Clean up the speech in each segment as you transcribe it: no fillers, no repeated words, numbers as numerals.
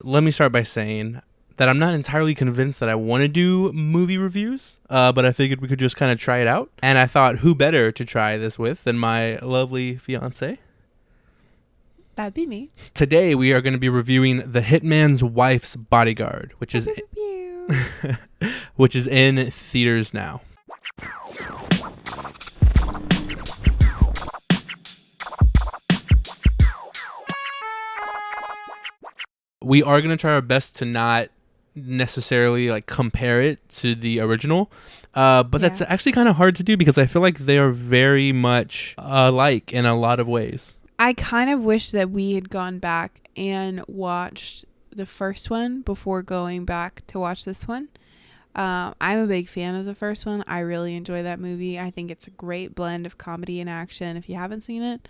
Let me start by saying that I'm not entirely convinced that I want to do movie reviews, but I figured we could just kind of try it out. And I thought, who better to try this with than my lovely fiance? That'd be me. Today we are going to be reviewing The Hitman's Wife's Bodyguard, which is which is in theaters now. We are going to try our best to not necessarily like compare it to the original, but that's actually kind of hard to do because I feel like they are very much alike in a lot of ways. I kind of wish that we had gone back and watched the first one before going back to watch this one. I'm a big fan of the first one. I really enjoy that movie. I think it's a great blend of comedy and action. If you haven't seen it,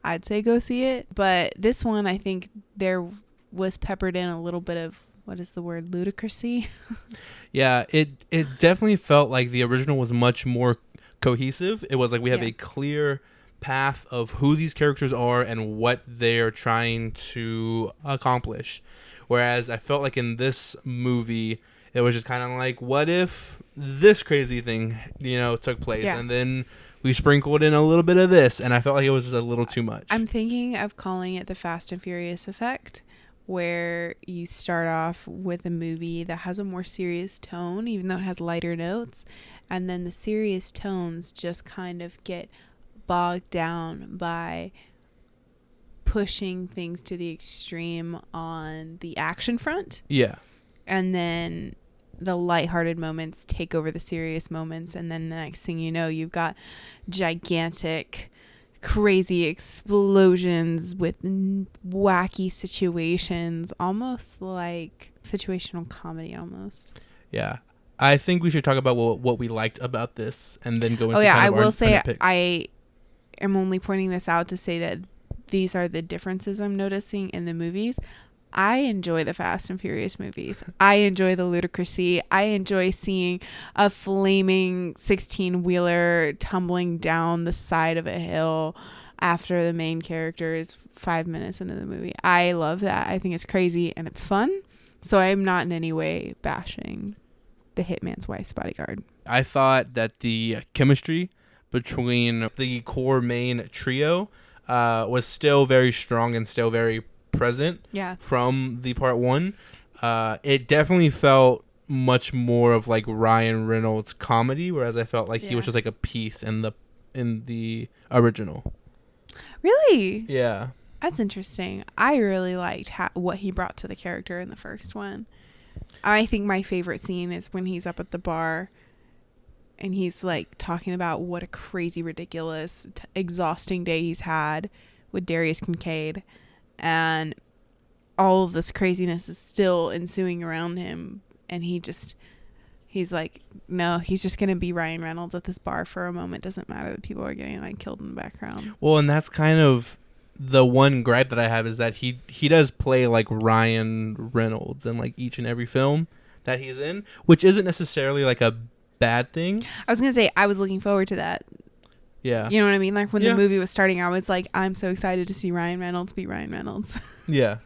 I'd say go see it. But this one, I think there was peppered in a little bit of, what is the word, ludicrousy? Yeah, it definitely felt like the original was much more cohesive. It was like we have a clear path of who these characters are and what they're trying to accomplish. Whereas I felt like in this movie, it was just kind of like, what if this crazy thing, took place? Yeah. And then we sprinkled in a little bit of this, and I felt like it was just a little too much. I'm thinking of calling it the Fast and Furious effect, where you start off with a movie that has a more serious tone, even though it has lighter notes, and then the serious tones just kind of get bogged down by pushing things to the extreme on the action front. Yeah. And then the lighthearted moments take over the serious moments, and then the next thing you know, you've got gigantic crazy explosions with wacky situations, almost like situational comedy almost. Yeah. I think we should talk about what we liked about this and then go into I will say I am only pointing this out to say that these are the differences I'm noticing in the movies. I enjoy the Fast and Furious movies. I enjoy the ludicrousy. I enjoy seeing a flaming 16-wheeler tumbling down the side of a hill after the main character is 5 minutes into the movie. I love that. I think it's crazy and it's fun. So I'm not in any way bashing The Hitman's Wife's Bodyguard. I thought that the chemistry between the core main trio was still very strong and still very present from the part one. It definitely felt much more of like Ryan Reynolds comedy, whereas I felt like he was just like a piece in the original. Really? Yeah. That's interesting. I really liked what he brought to the character in the first one. I think my favorite scene is when he's up at the bar and he's like talking about what a crazy, ridiculous, exhausting day he's had with Darius Kincaid. And all of this craziness is still ensuing around him. And he's like, no, he's just going to be Ryan Reynolds at this bar for a moment. Doesn't matter that people are getting like killed in the background. Well, and that's kind of the one gripe that I have is that he does play like Ryan Reynolds in like each and every film that he's in, which isn't necessarily like a bad thing. I was going to say, I was looking forward to that. Yeah. You know what I mean? Like when the movie was starting, I was like, I'm so excited to see Ryan Reynolds be Ryan Reynolds. Yeah.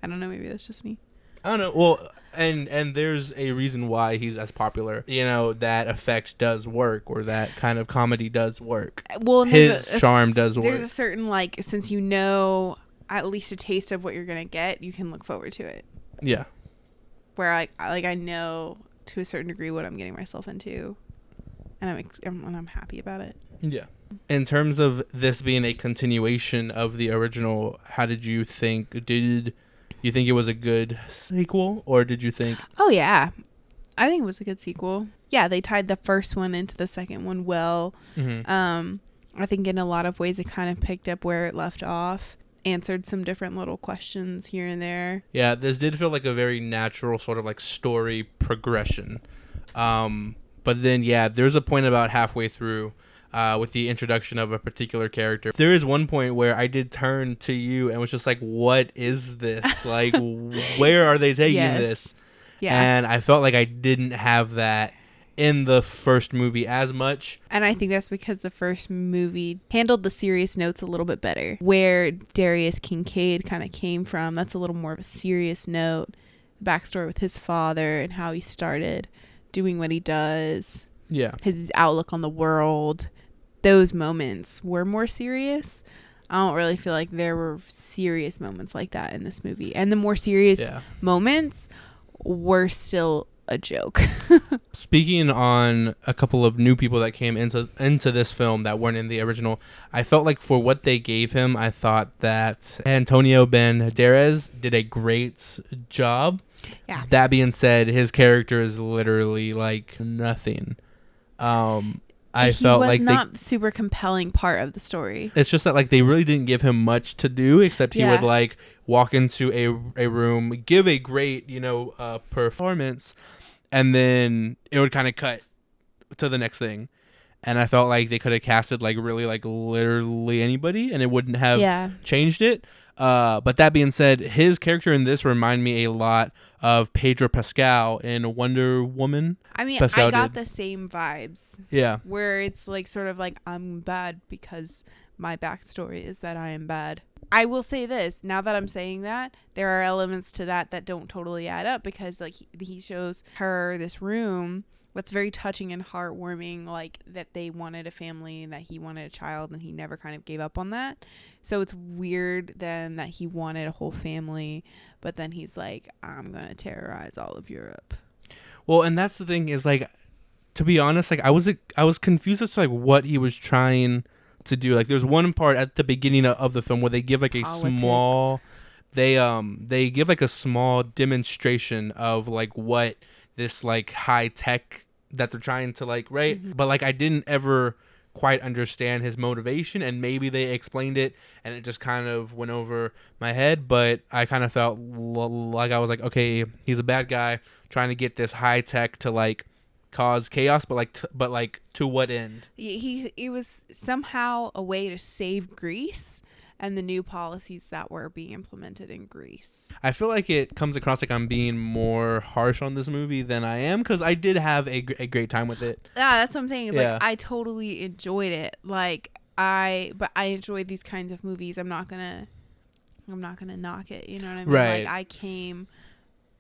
I don't know. Maybe that's just me. I don't know. Well, and there's a reason why he's as popular. That effect does work, or that kind of comedy does work. Well, his charm does work. There's a certain, like, since you know at least a taste of what you're going to get, you can look forward to it. Yeah. Where I know to a certain degree what I'm getting myself into. And I'm happy about it. Yeah. In terms of this being a continuation of the original, how did you think? Did you think it was a good sequel, or did you think? Oh yeah, I think it was a good sequel. Yeah, they tied the first one into the second one well. Mm-hmm. I think in a lot of ways it kind of picked up where it left off, answered some different little questions here and there. Yeah, this did feel like a very natural sort of like story progression. But then, there's a point about halfway through with the introduction of a particular character. There is one point where I did turn to you and was just like, what is this? Like, where are they taking this? Yeah. And I felt like I didn't have that in the first movie as much. And I think that's because the first movie handled the serious notes a little bit better. Where Darius Kincaid kind of came from, that's a little more of a serious note. Backstory with his father and how he started doing what he does. Yeah. His outlook on the world. Those moments were more serious. I don't really feel like there were serious moments like that in this movie. And the more serious moments were still a joke. Speaking on a couple of new people that came into this film that weren't in the original, I felt like for what they gave him, I thought that Antonio Banderas did a great job. Yeah. That being said, his character is literally like nothing. I felt like he was not super compelling part of the story. It's just that like they really didn't give him much to do, except he would like walk into a room, give a great performance, and then it would kind of cut to the next thing. And I felt like they could have casted like really like literally anybody, and it wouldn't have changed it. But that being said, his character in this reminded me a lot of Pedro Pascal in Wonder Woman. I mean, Pascal I got the same vibes. Yeah. Where it's like sort of like I'm bad because my backstory is that I am bad. I will say this, now that I'm saying that, there are elements to that don't totally add up, because like he shows her this room what's very touching and heartwarming, like that they wanted a family and that he wanted a child, and he never kind of gave up on that. So it's weird then that he wanted a whole family, but then he's like, I'm gonna terrorize all of Europe. Well, and that's the thing is like, to be honest, like I was confused as to like what he was trying to do. Like there's one part at the beginning of the film where they give like a small they give like a small demonstration of like what this like high tech that they're trying to like but like I didn't ever quite understand his motivation, and maybe they explained it and it just kind of went over my head, but I kind of felt like I was like, okay, he's a bad guy trying to get this high tech to like cause chaos, but like to what end? It was somehow a way to save Greece and the new policies that were being implemented in Greece. I feel like it comes across like I'm being more harsh on this movie than I am, because I did have a great time with it. Yeah, that's what I'm saying. It's like I totally enjoyed it. Like I enjoy these kinds of movies. I'm not gonna knock it. You know what I mean? Right. Like I came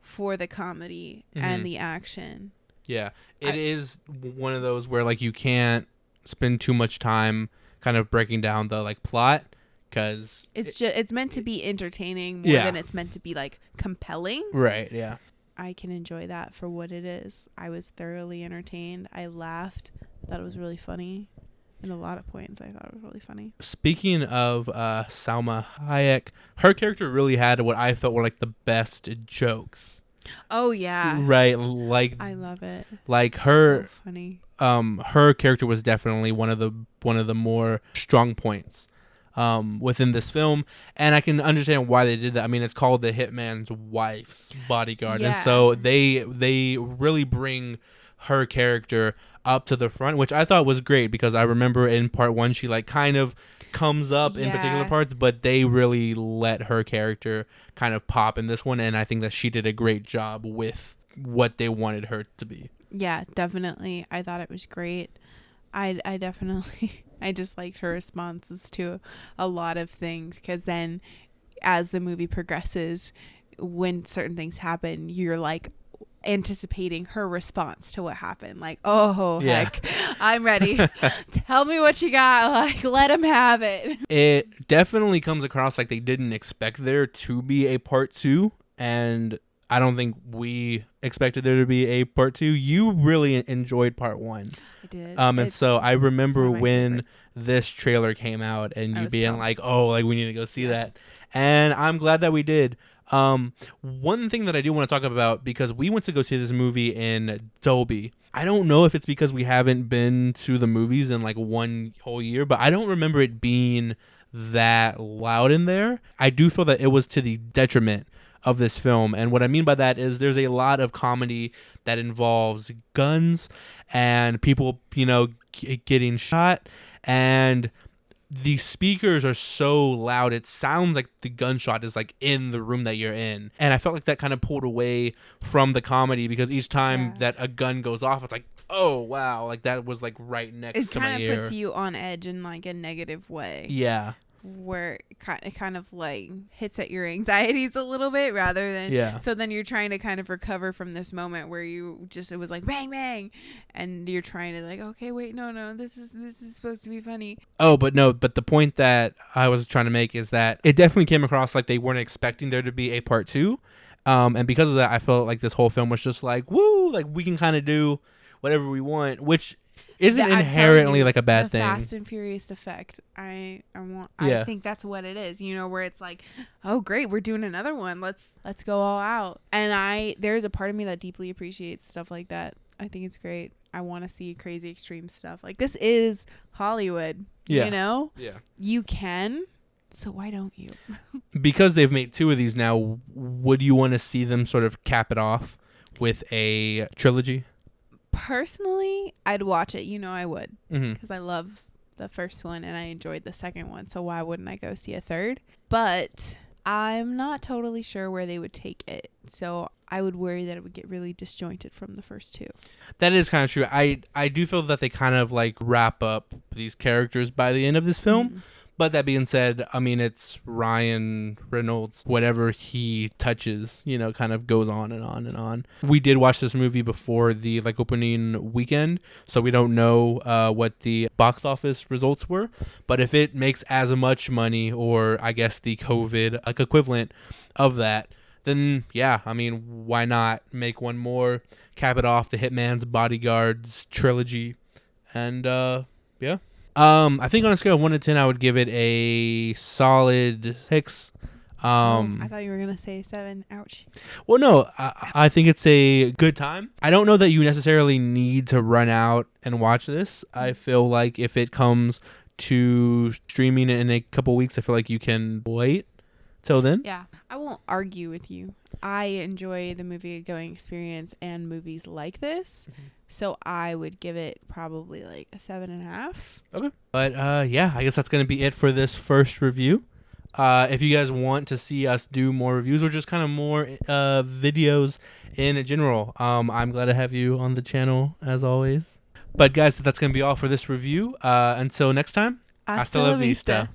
for the comedy and the action. Yeah, it is one of those where like you can't spend too much time kind of breaking down the like plot, because it's meant to be entertaining more than it's meant to be like compelling. Right. Yeah. I can enjoy that for what it is. I was thoroughly entertained. I laughed. I thought it was really funny. In a lot of points, I thought it was really funny. Speaking of Salma Hayek, her character really had what I felt were like the best jokes. Oh yeah. Right. Like I love it. Like her so funny. Her character was definitely one of the more strong points within this film, and I can understand why they did that. I mean, it's called the Hitman's Wife's Bodyguard, and so they really bring her character up to the front, which I thought was great, because I remember in part one she like kind of comes up in particular parts, but they really let her character kind of pop in this one, and I think that she did a great job with what they wanted her to be. Yeah, definitely. I thought it was great. I definitely I just liked her responses to a lot of things, because then as the movie progresses, when certain things happen, you're like anticipating her response to what happened. Like, oh heck, I'm ready. Tell me what you got. Like, let him have it. It definitely comes across like they didn't expect there to be a part 2, and I don't think we expected there to be a part 2. You really enjoyed part 1. I did. And so I remember when this trailer came out and you being like, oh, like we need to go see that. And I'm glad that we did. One thing that I do want to talk about, because we went to go see this movie in Dolby. I don't know if it's because we haven't been to the movies in like one whole year, but I don't remember it being that loud in there. I do feel that it was to the detriment of this film, and what I mean by that is there's a lot of comedy that involves guns and people, getting shot, and the speakers are so loud, it sounds like the gunshot is like in the room that you're in. And I felt like that kind of pulled away from the comedy, because each time that a gun goes off, it's like, oh wow, like that was like right next to my ear. It kind of puts you on edge in like a negative way. Yeah. Where it kind of like hits at your anxieties a little bit, rather than so then you're trying to kind of recover from this moment where it was like bang bang, and you're trying to like, okay, wait, no, this is supposed to be funny. But the point that I was trying to make is that it definitely came across like they weren't expecting there to be a part 2, and because of that, I felt like this whole film was just like, woo, like we can kind of do whatever we want, which isn't inherently like a bad thing. Fast and Furious effect. I think that's what it is. Where it's like, oh great, we're doing another one. Let's go all out. And there's a part of me that deeply appreciates stuff like that. I think it's great. I want to see crazy extreme stuff. Like, this is Hollywood. Yeah. Yeah. You can. So why don't you? Because they've made 2 of these now, would you want to see them sort of cap it off with a trilogy? Personally, I'd watch it. I would, because I Mm-hmm. love the first one and I enjoyed the second one. So why wouldn't I go see a third? But I'm not totally sure where they would take it. So I would worry that it would get really disjointed from the first 2. That is kind of true. I do feel that they kind of like wrap up these characters by the end of this film. Mm-hmm. But that being said, I mean, it's Ryan Reynolds. Whatever he touches, kind of goes on and on and on. We did watch this movie before the like opening weekend, so we don't know what the box office results were. But if it makes as much money, or I guess the COVID like equivalent of that, then yeah, I mean, why not make one more, cap it off, the Hitman's, Bodyguards trilogy, and yeah. I think on a scale of 1 to 10, I would give it a solid 6. I thought you were going to say 7. Ouch. Well, no, I think it's a good time. I don't know that you necessarily need to run out and watch this. I feel like if it comes to streaming in a couple weeks, I feel like you can wait till then. Yeah, I won't argue with you. I enjoy the movie going experience and movies like this. Mm-hmm. So I would give it probably like a 7.5. Okay. But yeah, I guess that's going to be it for this first review. If you guys want to see us do more reviews or just kind of more videos in general, I'm glad to have you on the channel as always. But guys, that's going to be all for this review. Until next time, hasta la vista.